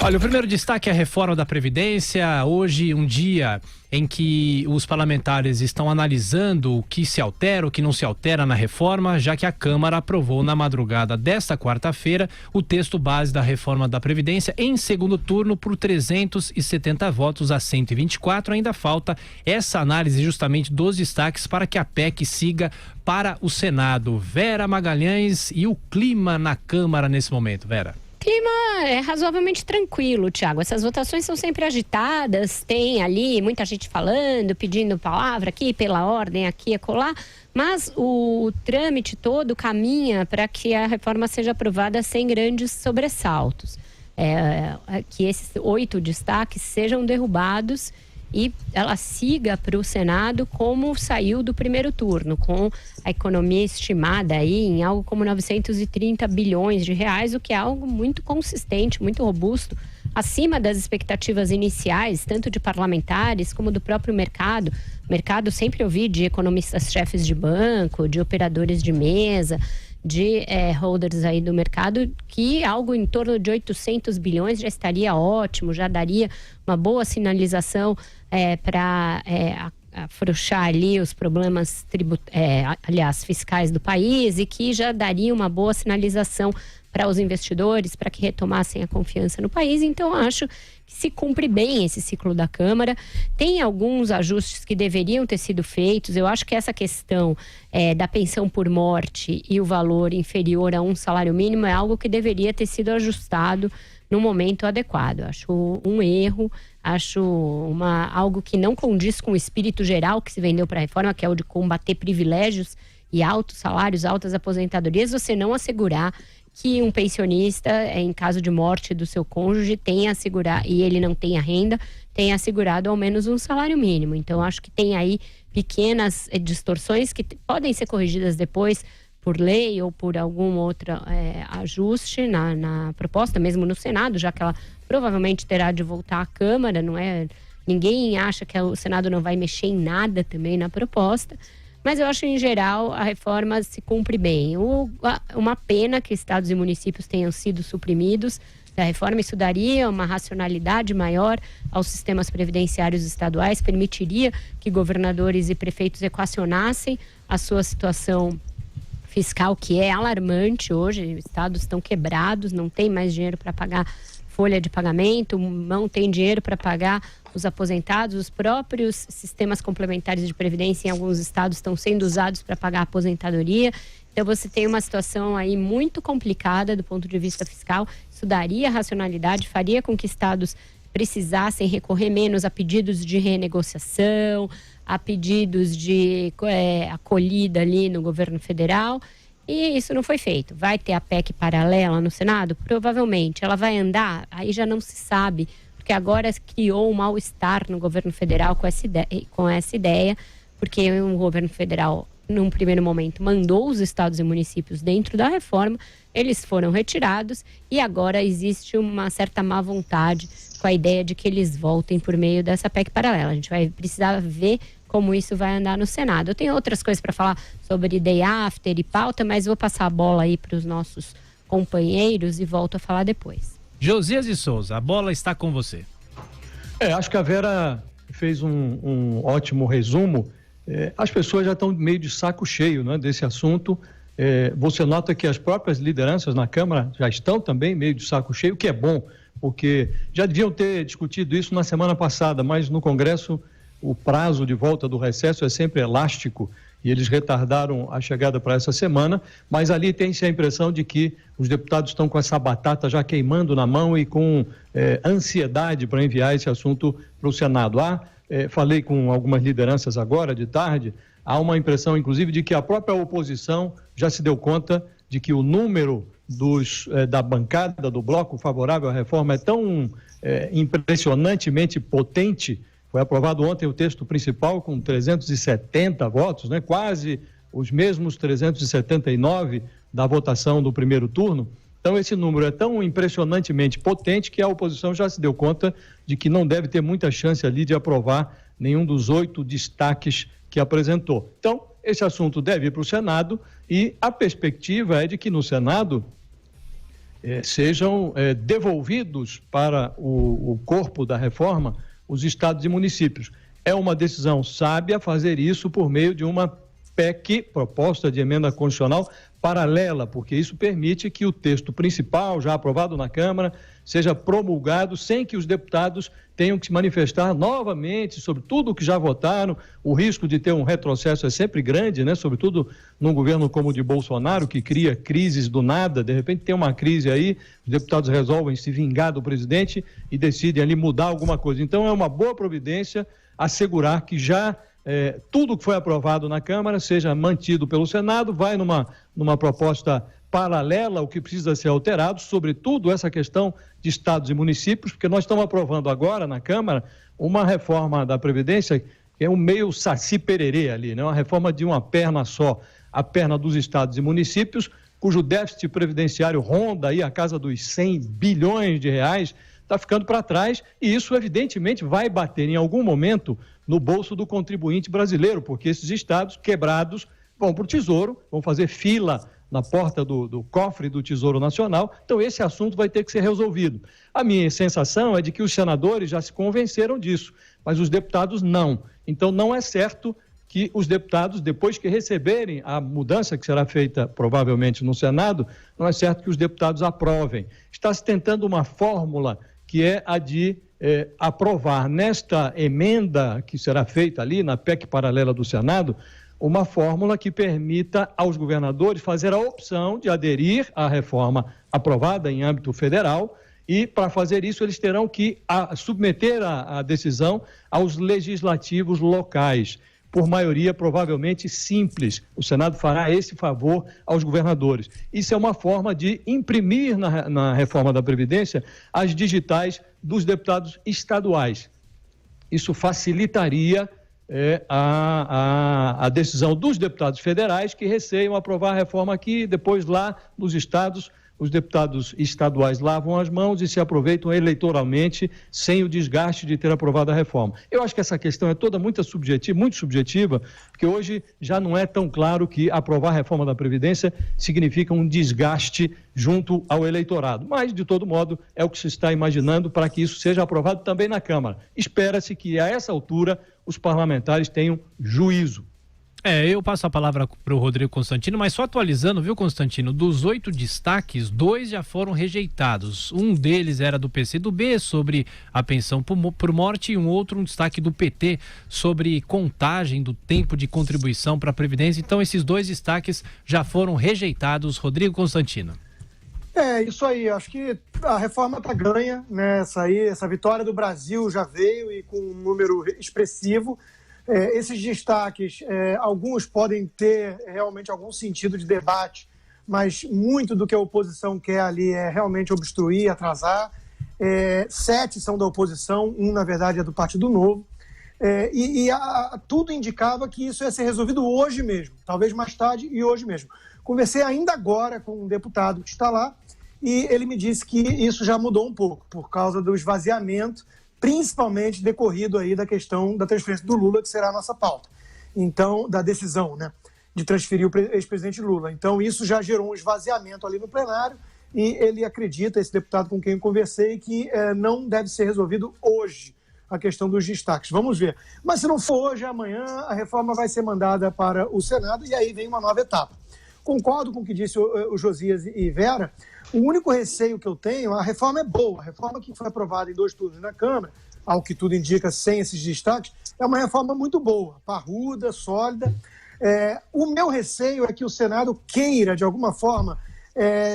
Olha, o primeiro destaque é a reforma da Previdência. Hoje, um dia em que os parlamentares estão analisando o que se altera, o que não se altera na reforma, já que a Câmara aprovou na madrugada desta quarta-feira o texto base da reforma da Previdência em segundo turno por 370 votos a 124. Ainda falta essa análise justamente dos destaques para que a PEC siga para o Senado. Vera Magalhães, e o clima na Câmara nesse momento, Vera? O clima é razoavelmente tranquilo, Tiago. Essas votações são sempre agitadas, tem ali muita gente falando, pedindo palavra aqui, pela ordem, aqui e acolá, mas o trâmite todo caminha para que a reforma seja aprovada sem grandes sobressaltos. Que esses 8 destaques sejam derrubados e ela siga para o Senado como saiu do primeiro turno, com a economia estimada aí em algo como 930 bilhões de reais, o que é algo muito consistente, muito robusto, acima das expectativas iniciais, tanto de parlamentares como do próprio mercado. O mercado sempre ouvi de economistas-chefes de banco, de operadores de mesa, de holders aí do mercado, que algo em torno de 800 bilhões já estaria ótimo, já daria uma boa sinalização para afrouxar ali os problemas fiscais do país, e que já daria uma boa sinalização para os investidores, para que retomassem a confiança no país. Então, acho que se cumpre bem esse ciclo da Câmara. Tem alguns ajustes que deveriam ter sido feitos. Eu acho que essa questão da pensão por morte e o valor inferior a um salário mínimo é algo que deveria ter sido ajustado no momento adequado. Acho um erro, acho algo que não condiz com o espírito geral que se vendeu para a reforma, que é o de combater privilégios e altos salários, altas aposentadorias, você não assegurar que um pensionista, em caso de morte do seu cônjuge, tenha assegurado, e ele não tenha renda, tenha assegurado ao menos um salário mínimo. Então, acho que tem aí pequenas distorções que podem ser corrigidas depois por lei ou por algum outro ajuste na proposta, mesmo no Senado, já que ela provavelmente terá de voltar à Câmara, não é? Ninguém acha que o Senado não vai mexer em nada também na proposta. Mas eu acho que, em geral, a reforma se cumpre bem. Uma pena que estados e municípios tenham sido suprimidos da reforma. Isso daria uma racionalidade maior aos sistemas previdenciários estaduais, permitiria que governadores e prefeitos equacionassem a sua situação fiscal, que é alarmante hoje. Estados estão quebrados, não tem mais dinheiro para pagar folha de pagamento, não tem dinheiro para pagar os aposentados. Os próprios sistemas complementares de previdência em alguns estados estão sendo usados para pagar a aposentadoria. Então, você tem uma situação aí muito complicada do ponto de vista fiscal. Isso daria racionalidade, faria com que estados precisassem recorrer menos a pedidos de renegociação, a pedidos de acolhida ali no governo federal. E isso não foi feito. Vai ter a PEC paralela no Senado? Provavelmente. Ela vai andar? Aí já não se sabe, porque agora criou um mal-estar no governo federal com essa ideia, porque o governo federal, num primeiro momento, mandou os estados e municípios dentro da reforma, eles foram retirados e agora existe uma certa má vontade com a ideia de que eles voltem por meio dessa PEC paralela. A gente vai precisar ver como isso vai andar no Senado. Eu tenho outras coisas para falar sobre day after e pauta, mas vou passar a bola aí para os nossos companheiros e volto a falar depois. Josias de Souza, a bola está com você. Acho que a Vera fez um ótimo resumo. As pessoas já estão meio de saco cheio, né, desse assunto. Você nota que as próprias lideranças na Câmara já estão também meio de saco cheio, o que é bom, porque já deviam ter discutido isso na semana passada, mas no Congresso o prazo de volta do recesso é sempre elástico e eles retardaram a chegada para essa semana, mas ali tem-se a impressão de que os deputados estão com essa batata já queimando na mão e com ansiedade para enviar esse assunto para o Senado. Falei com algumas lideranças agora de tarde, há uma impressão inclusive de que a própria oposição já se deu conta de que o número da bancada do bloco favorável à reforma é tão impressionantemente potente. Foi aprovado ontem o texto principal com 370 votos, né? Quase os mesmos 379 da votação do primeiro turno. Então, esse número é tão impressionantemente potente que a oposição já se deu conta de que não deve ter muita chance ali de aprovar nenhum dos 8 destaques que apresentou. Então, esse assunto deve ir para o Senado e a perspectiva é de que no Senado sejam devolvidos para o corpo da reforma os estados e municípios. É uma decisão sábia fazer isso por meio de uma PEC, proposta de emenda constitucional, paralela, porque isso permite que o texto principal, já aprovado na Câmara, seja promulgado sem que os deputados tenham que se manifestar novamente sobre tudo o que já votaram. O risco de ter um retrocesso é sempre grande, né? Sobretudo num governo como o de Bolsonaro, que cria crises do nada. De repente tem uma crise aí, os deputados resolvem se vingar do presidente e decidem ali mudar alguma coisa. Então é uma boa providência assegurar que já tudo que foi aprovado na Câmara seja mantido pelo Senado, vai numa proposta paralela ao que precisa ser alterado, sobretudo essa questão de estados e municípios, porque nós estamos aprovando agora na Câmara uma reforma da Previdência que é um meio saci-pererê ali, né? Uma reforma de uma perna só, a perna dos estados e municípios, cujo déficit previdenciário ronda aí a casa dos 100 bilhões de reais, está ficando para trás, e isso evidentemente vai bater em algum momento no bolso do contribuinte brasileiro, porque esses estados quebrados vão para o Tesouro, vão fazer fila na porta do cofre do Tesouro Nacional, então esse assunto vai ter que ser resolvido. A minha sensação é de que os senadores já se convenceram disso, mas os deputados não. Então não é certo que os deputados, depois que receberem a mudança que será feita provavelmente no Senado, não é certo que os deputados aprovem. Está se tentando uma fórmula que é a de aprovar nesta emenda que será feita ali na PEC paralela do Senado, uma fórmula que permita aos governadores fazer a opção de aderir à reforma aprovada em âmbito federal, e para fazer isso eles terão que submeter a decisão aos legislativos locais, por maioria provavelmente simples. O Senado fará esse favor aos governadores. Isso é uma forma de imprimir na reforma da Previdência as digitais dos deputados estaduais. Isso facilitaria a decisão dos deputados federais que receiam aprovar a reforma aqui, depois lá nos estados, os deputados estaduais lavam as mãos e se aproveitam eleitoralmente sem o desgaste de ter aprovado a reforma. Eu acho que essa questão é toda muito subjetiva, porque hoje já não é tão claro que aprovar a reforma da Previdência significa um desgaste junto ao eleitorado. Mas, de todo modo, é o que se está imaginando para que isso seja aprovado também na Câmara. Espera-se que, a essa altura, os parlamentares tenham juízo. Eu passo a palavra para o Rodrigo Constantino, mas só atualizando, viu, Constantino? Dos 8 destaques, 2 já foram rejeitados. Um deles era do PCdoB, sobre a pensão por morte, e um destaque do PT, sobre contagem do tempo de contribuição para a Previdência. Então, esses 2 destaques já foram rejeitados. Rodrigo Constantino. Isso aí. Acho que a reforma está ganha, né? Essa vitória do Brasil já veio e com um número expressivo. Esses destaques, alguns podem ter realmente algum sentido de debate, mas muito do que a oposição quer ali é realmente obstruir, atrasar. 7 são da oposição, 1, na verdade, é do Partido Novo. Tudo indicava que isso ia ser resolvido hoje mesmo, talvez mais tarde e hoje mesmo. Conversei ainda agora com um deputado que está lá e ele me disse que isso já mudou um pouco, por causa do esvaziamento, principalmente decorrido aí da questão da transferência do Lula, que será a nossa pauta. Então, da decisão, né, de transferir o ex-presidente Lula. Então, isso já gerou um esvaziamento ali no plenário e ele acredita, esse deputado com quem eu conversei, que não deve ser resolvido hoje a questão dos destaques. Vamos ver. Mas se não for hoje, amanhã, a reforma vai ser mandada para o Senado e aí vem uma nova etapa. Concordo com o que disse o Josias e Vera. O único receio que eu tenho, a reforma é boa, a reforma que foi aprovada em 2 turnos na Câmara, ao que tudo indica, sem esses destaques, é uma reforma muito boa, parruda, sólida. O meu receio é que o Senado queira, de alguma forma,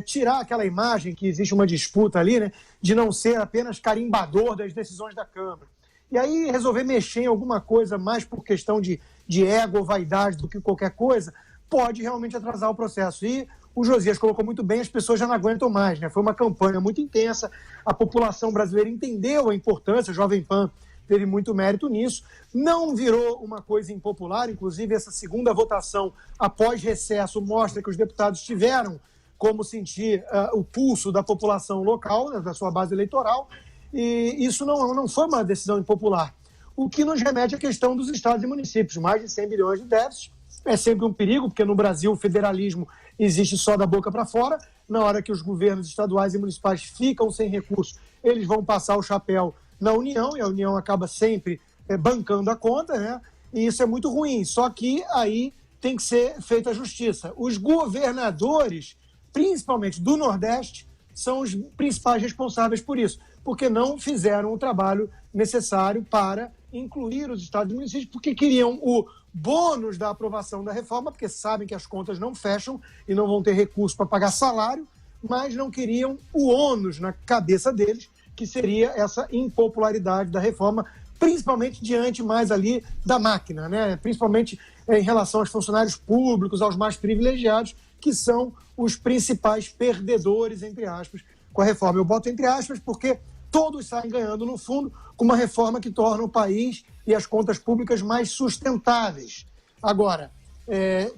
tirar aquela imagem que existe uma disputa ali, né, de não ser apenas carimbador das decisões da Câmara. E aí resolver mexer em alguma coisa mais por questão de ego ou vaidade do que qualquer coisa, pode realmente atrasar o processo. E o Josias colocou muito bem, as pessoas já não aguentam mais, né? Foi uma campanha muito intensa, a população brasileira entendeu a importância, o Jovem Pan teve muito mérito nisso, não virou uma coisa impopular, inclusive essa segunda votação após recesso mostra que os deputados tiveram como sentir o pulso da população local, né, da sua base eleitoral, e isso não foi uma decisão impopular. O que nos remete à questão dos estados e municípios, mais de 100 bilhões de déficit, é sempre um perigo, porque no Brasil o federalismo existe só da boca para fora, na hora que os governos estaduais e municipais ficam sem recursos, eles vão passar o chapéu na União, e a União acaba sempre bancando a conta, né? E isso é muito ruim. Só que aí tem que ser feita a justiça. Os governadores, principalmente do Nordeste, são os principais responsáveis por isso, porque não fizeram o trabalho necessário para incluir os estados e municípios, porque queriam o bônus da aprovação da reforma, porque sabem que as contas não fecham e não vão ter recurso para pagar salário, mas não queriam o ônus na cabeça deles, que seria essa impopularidade da reforma, principalmente diante mais ali da máquina, né? Principalmente em relação aos funcionários públicos, aos mais privilegiados, que são os principais perdedores, entre aspas, com a reforma. Eu boto entre aspas porque todos saem ganhando, no fundo, com uma reforma que torna o país e as contas públicas mais sustentáveis. Agora,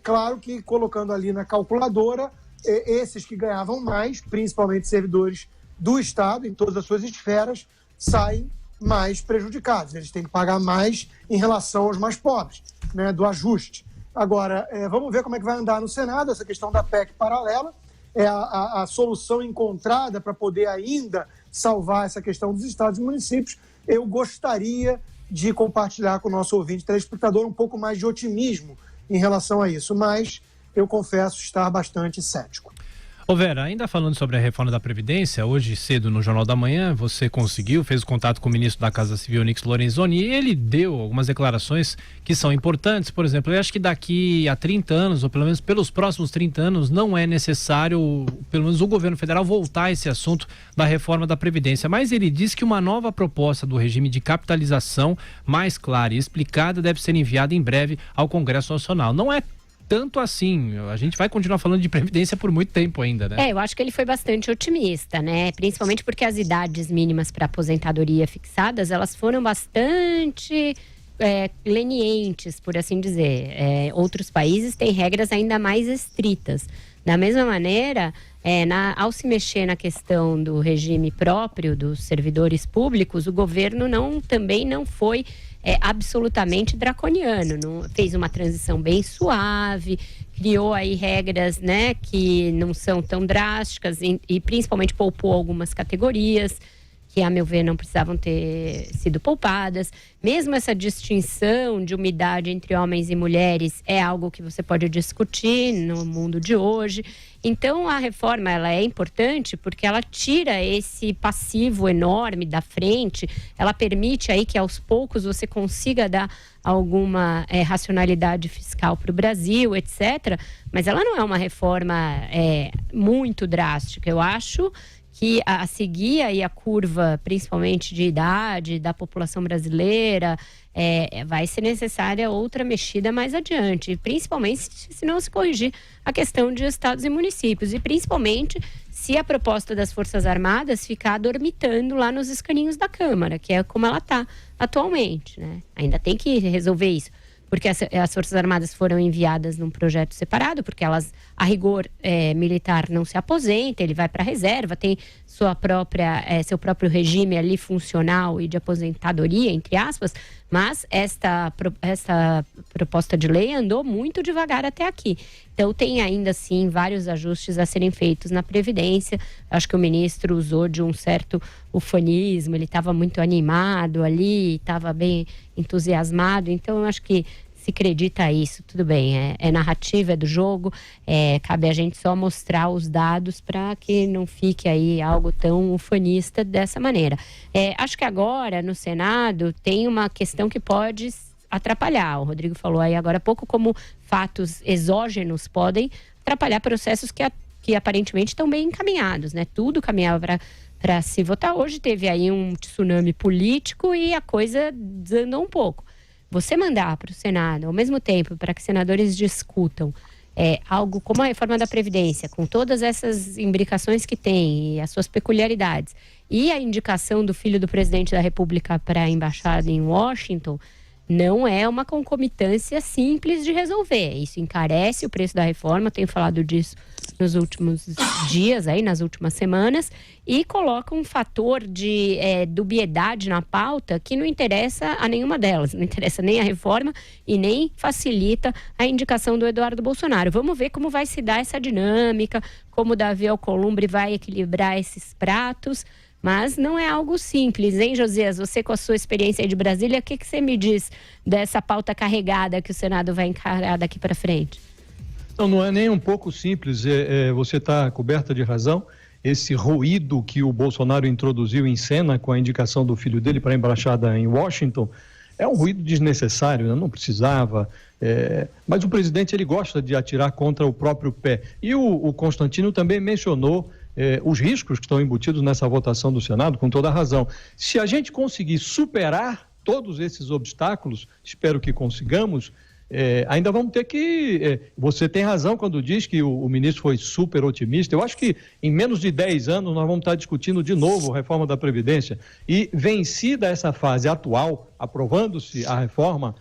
claro que colocando ali na calculadora, esses que ganhavam mais, principalmente servidores do Estado, em todas as suas esferas, saem mais prejudicados. Eles têm que pagar mais em relação aos mais pobres, né, do ajuste. Agora, vamos ver como é que vai andar no Senado essa questão da PEC paralela. É a solução encontrada para poder ainda salvar essa questão dos estados e municípios. Eu gostaria de compartilhar com o nosso ouvinte telespectador um pouco mais de otimismo em relação a isso, mas eu confesso estar bastante cético. Ô Vera, ainda falando sobre a reforma da Previdência, hoje cedo no Jornal da Manhã, você fez contato com o ministro da Casa Civil, Onyx Lorenzoni, e ele deu algumas declarações que são importantes. Por exemplo, eu acho que daqui a 30 anos, ou pelo menos pelos próximos 30 anos, não é necessário, pelo menos o governo federal, voltar a esse assunto da reforma da Previdência. Mas ele diz que uma nova proposta do regime de capitalização mais clara e explicada deve ser enviada em breve ao Congresso Nacional. Não é tanto assim, a gente vai continuar falando de Previdência por muito tempo ainda, né? Eu acho que ele foi bastante otimista, né? Principalmente porque as idades mínimas para aposentadoria fixadas, elas foram bastante lenientes, por assim dizer. Outros países têm regras ainda mais estritas. Da mesma maneira, ao se mexer na questão do regime próprio dos servidores públicos, o governo também não foi absolutamente draconiano, fez uma transição bem suave, criou aí regras, né, que não são tão drásticas e principalmente poupou algumas categorias que, a meu ver, não precisavam ter sido poupadas. Mesmo essa distinção de umidade entre homens e mulheres é algo que você pode discutir no mundo de hoje. Então, a reforma ela é importante porque ela tira esse passivo enorme da frente, ela permite aí que aos poucos você consiga dar alguma racionalidade fiscal para o Brasil, etc. Mas ela não é uma reforma muito drástica. Eu acho que a seguir aí a curva, principalmente de idade da população brasileira, vai ser necessária outra mexida mais adiante, principalmente se não se corrigir a questão de estados e municípios, e principalmente se a proposta das Forças Armadas ficar dormitando lá nos escaninhos da Câmara, que é como ela está atualmente, né? Ainda tem que resolver isso, porque as Forças Armadas foram enviadas num projeto separado, porque elas, a rigor, militar não se aposenta, ele vai para a reserva, tem seu próprio regime ali funcional e de aposentadoria, entre aspas, mas esta proposta de lei andou muito devagar até aqui. Então tem ainda assim vários ajustes a serem feitos na Previdência. Acho que o ministro usou de um certo ufanismo, ele estava muito animado ali, estava bem entusiasmado, então eu acho que se acredita isso, tudo bem, é narrativa, é do jogo, cabe a gente só mostrar os dados para que não fique aí algo tão ufanista dessa maneira. Acho que agora no Senado tem uma questão que pode atrapalhar, o Rodrigo falou aí agora há pouco, como fatos exógenos podem atrapalhar processos que aparentemente estão bem encaminhados, né? Tudo caminhava para se votar. Hoje teve aí um tsunami político e a coisa desandou um pouco. Você mandar para o Senado, ao mesmo tempo, para que senadores discutam algo como a reforma da Previdência, com todas essas imbricações que tem e as suas peculiaridades, e a indicação do filho do presidente da República para a embaixada em Washington, não é uma concomitância simples de resolver. Isso encarece o preço da reforma, tenho falado disso nos últimos dias, aí, nas últimas semanas, e coloca um fator de dubiedade na pauta que não interessa a nenhuma delas, não interessa nem a reforma e nem facilita a indicação do Eduardo Bolsonaro. Vamos ver como vai se dar essa dinâmica, como o Davi Alcolumbre vai equilibrar esses pratos, mas não é algo simples, hein, Josias? Você, com a sua experiência aí de Brasília, o que você me diz dessa pauta carregada que o Senado vai encarar daqui para frente? Não é nem um pouco simples, você está coberta de razão. Esse ruído que o Bolsonaro introduziu em cena com a indicação do filho dele para a embaixada em Washington é um ruído desnecessário, né? Não precisava, mas o presidente ele gosta de atirar contra o próprio pé. E o Constantino também mencionou os riscos que estão embutidos nessa votação do Senado, com toda a razão. Se a gente conseguir superar todos esses obstáculos, espero que consigamos, ainda vamos ter que... você tem razão quando diz que o ministro foi super otimista. Eu acho que em menos de 10 anos nós vamos estar discutindo de novo a reforma da Previdência. E vencida essa fase atual, aprovando-se a reforma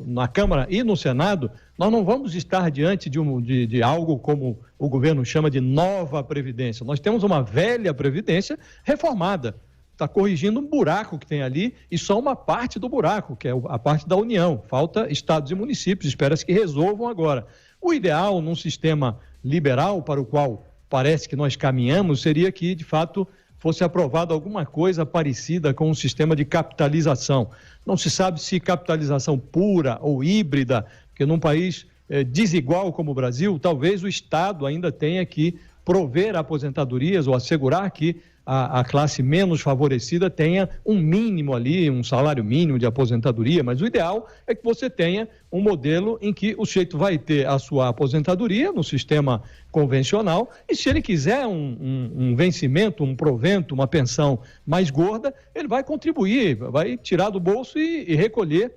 na Câmara e no Senado, nós não vamos estar diante de algo como o governo chama de nova Previdência. Nós temos uma velha Previdência reformada. Está corrigindo um buraco que tem ali e só uma parte do buraco, que é a parte da União. Falta estados e municípios, espera-se que resolvam agora. O ideal num sistema liberal para o qual parece que nós caminhamos seria que, de fato, fosse aprovado alguma coisa parecida com um sistema de capitalização. Não se sabe se capitalização pura ou híbrida, porque num país desigual como o Brasil, talvez o Estado ainda tenha que prover aposentadorias ou assegurar que a classe menos favorecida tenha um mínimo ali, um salário mínimo de aposentadoria, mas o ideal é que você tenha um modelo em que o sujeito vai ter a sua aposentadoria no sistema convencional e se ele quiser um vencimento, um provento, uma pensão mais gorda, ele vai contribuir, vai tirar do bolso e recolher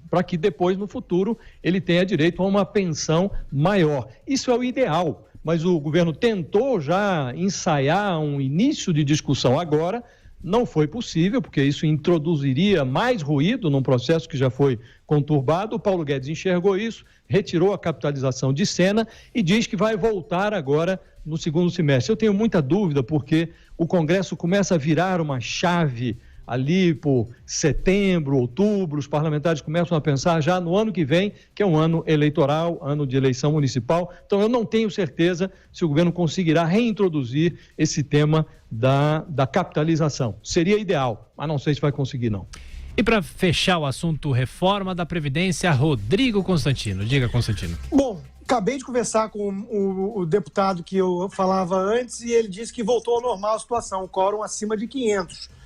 para que depois, no futuro, ele tenha direito a uma pensão maior. Isso é o ideal. Mas o governo tentou já ensaiar um início de discussão agora, não foi possível, porque isso introduziria mais ruído num processo que já foi conturbado. O Paulo Guedes enxergou isso, retirou a capitalização de cena e diz que vai voltar agora no segundo semestre. Eu tenho muita dúvida, porque o Congresso começa a virar uma chave ali por setembro, outubro, os parlamentares começam a pensar já no ano que vem, que é um ano eleitoral, ano de eleição municipal. Então eu não tenho certeza se o governo conseguirá reintroduzir esse tema da capitalização. Seria ideal, mas não sei se vai conseguir não. E para fechar o assunto reforma da Previdência, Rodrigo Constantino. Diga, Constantino. Bom, acabei de conversar com o deputado que eu falava antes e ele disse que voltou ao normal a situação, o quórum acima de 500.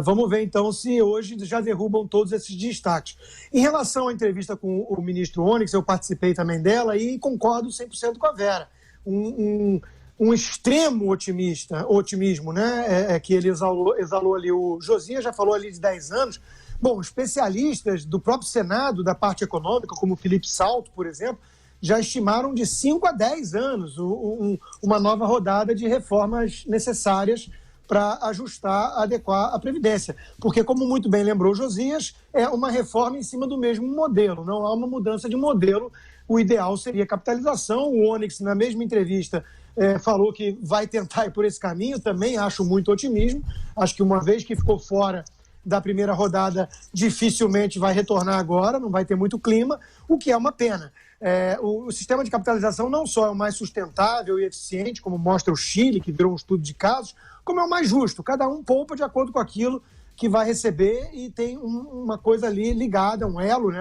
Vamos ver, então, se hoje já derrubam todos esses destaques. Em relação à entrevista com o ministro Onyx, eu participei também dela e concordo 100% com a Vera. Um extremo otimismo, né? Que ele exalou ali. O Josias já falou ali de 10 anos. Bom, especialistas do próprio Senado, da parte econômica, como o Felipe Salto, por exemplo, já estimaram de 5 a 10 anos uma nova rodada de reformas necessárias para ajustar, adequar a Previdência. Porque, como muito bem lembrou Josias, é uma reforma em cima do mesmo modelo, não há uma mudança de modelo. O ideal seria a capitalização. O Onyx, na mesma entrevista, falou que vai tentar ir por esse caminho, também acho muito otimismo. Acho que uma vez que ficou fora da primeira rodada, dificilmente vai retornar agora, não vai ter muito clima, o que é uma pena. O sistema de capitalização não só é o mais sustentável e eficiente, como mostra o Chile, que virou um estudo de casos, como é o mais justo. Cada um poupa de acordo com aquilo que vai receber e tem uma coisa ali ligada, um elo, né?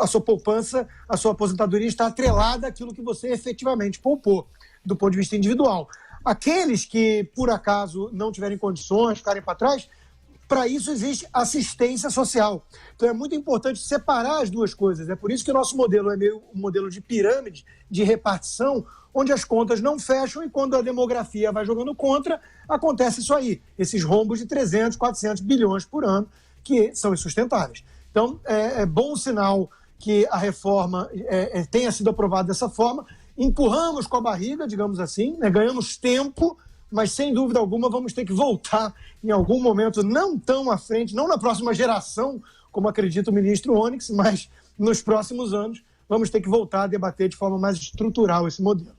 A sua poupança, a sua aposentadoria está atrelada àquilo que você efetivamente poupou, do ponto de vista individual. Aqueles que, por acaso, não tiverem condições, ficarem para trás, para isso existe assistência social. Então é muito importante separar as duas coisas. É por isso que o nosso modelo é meio um modelo de pirâmide, de repartição, onde as contas não fecham e quando a demografia vai jogando contra, acontece isso aí. Esses rombos de 300, 400 bilhões por ano, que são insustentáveis. Então é bom sinal que a reforma tenha sido aprovada dessa forma. Empurramos com a barriga, digamos assim, né? Ganhamos tempo, mas sem dúvida alguma vamos ter que voltar em algum momento, não tão à frente, não na próxima geração, como acredita o ministro Onyx, mas nos próximos anos vamos ter que voltar a debater de forma mais estrutural esse modelo.